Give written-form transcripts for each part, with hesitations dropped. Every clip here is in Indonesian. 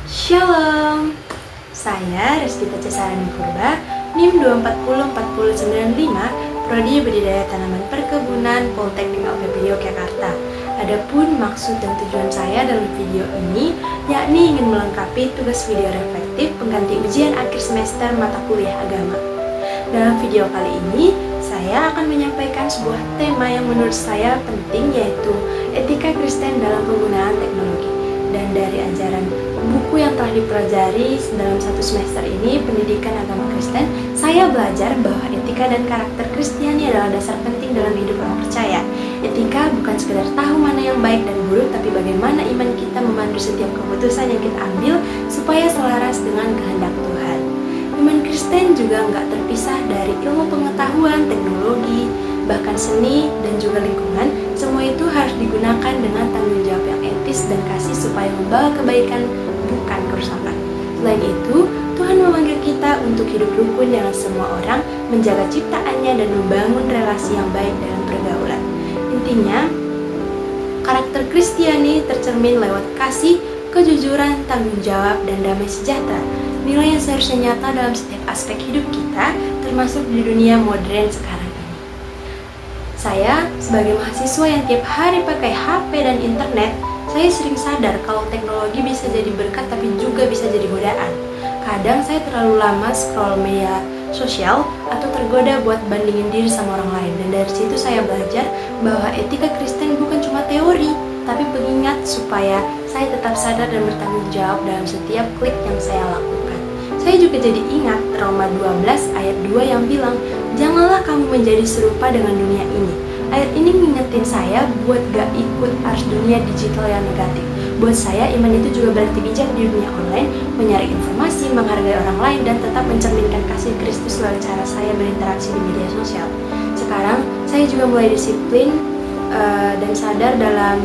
Shalom, saya Restita Cesarani Purba, NIM 2404095, Prodi Budidaya Tanaman Perkebunan Politeknik Alkepi Yogyakarta. Adapun maksud dan tujuan saya dalam video ini yakni ingin melengkapi tugas video reflektif pengganti ujian akhir semester mata kuliah agama. Dalam video kali ini, saya akan menyampaikan sebuah tema yang menurut saya penting, yaitu etika Kristen dalam penggunaan teknologi. Dan dari ajaran buku yang telah dipelajari dalam satu semester ini, pendidikan agama Kristen, saya belajar bahwa etika dan karakter Kristiani adalah dasar penting dalam hidup orang percaya. Etika bukan sekedar tahu mana yang baik dan buruk, tapi bagaimana iman kita memandu setiap keputusan yang kita ambil supaya selaras dengan kehendak Tuhan. Iman Kristen juga nggak terpisah dari ilmu pengetahuan, teknologi, bahkan seni dan juga lingkungan. Semua itu harus digunakan dengan tanggung jawab yang etis dan kasih supaya membawa kebaikan, bukan kerusakan. Selain itu, Tuhan memanggil kita untuk hidup rukun dengan semua orang, menjaga ciptaannya dan membangun relasi yang baik dalam pergaulan. Intinya, karakter Kristiani tercermin lewat kasih, kejujuran, tanggung jawab, dan damai sejahtera. Nilai yang seharusnya nyata dalam setiap aspek hidup kita, termasuk di dunia modern sekarang ini. Saya, sebagai mahasiswa yang tiap hari pakai HP dan internet, saya sering sadar kalau teknologi bisa jadi berkat tapi juga bisa jadi godaan. Kadang saya terlalu lama scroll media sosial atau tergoda buat bandingin diri sama orang lain. Dan dari situ saya belajar bahwa etika Kristen bukan cuma teori, tapi pengingat supaya saya tetap sadar dan bertanggung jawab dalam setiap klik yang saya lakukan. Saya juga jadi ingat Roma 12 ayat 2 yang bilang, "Janganlah kamu menjadi serupa dengan dunia ini." Ayat ini ngingetin saya buat gak ikut arus dunia digital yang negatif. Buat saya, iman itu juga berarti bijak di dunia online, mencari informasi, menghargai orang lain, dan tetap mencerminkan kasih Kristus melalui cara saya berinteraksi di media sosial. Sekarang, saya juga mulai disiplin dan sadar dalam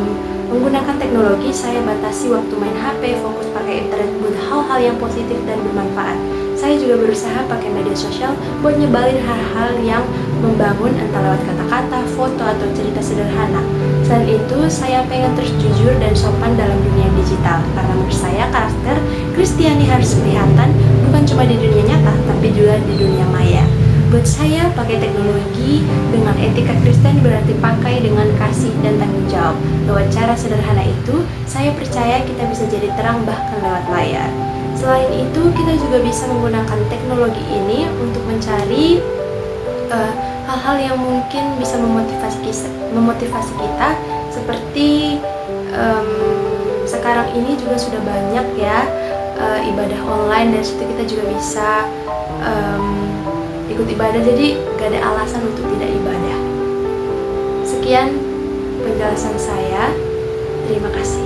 menggunakan teknologi. Saya batasi waktu main HP, fokus pakai internet buat hal-hal yang positif dan bermanfaat. Saya juga berusaha pakai media sosial buat nyebalin hal-hal yang membangun, entah lewat kata-kata, foto, atau cerita sederhana. Selain itu, saya pengen terus jujur dan sopan dalam dunia digital, karena menurut saya karakter Kristiani harus kelihatan bukan cuma di dunia nyata, tapi juga di dunia maya. Buat saya, pakai teknologi dengan etika Kristen berarti pakai dengan kasih dan tanggung jawab. Lewat cara sederhana itu, saya percaya kita bisa jadi terang bahkan lewat layar. Selain itu, kita juga bisa menggunakan teknologi ini untuk mencari hal-hal yang mungkin bisa memotivasi kita, seperti sekarang ini juga sudah banyak ya ibadah online, dan situ kita juga bisa ikut ibadah, jadi gak ada alasan untuk tidak ibadah. Sekian penjelasan saya, terima kasih.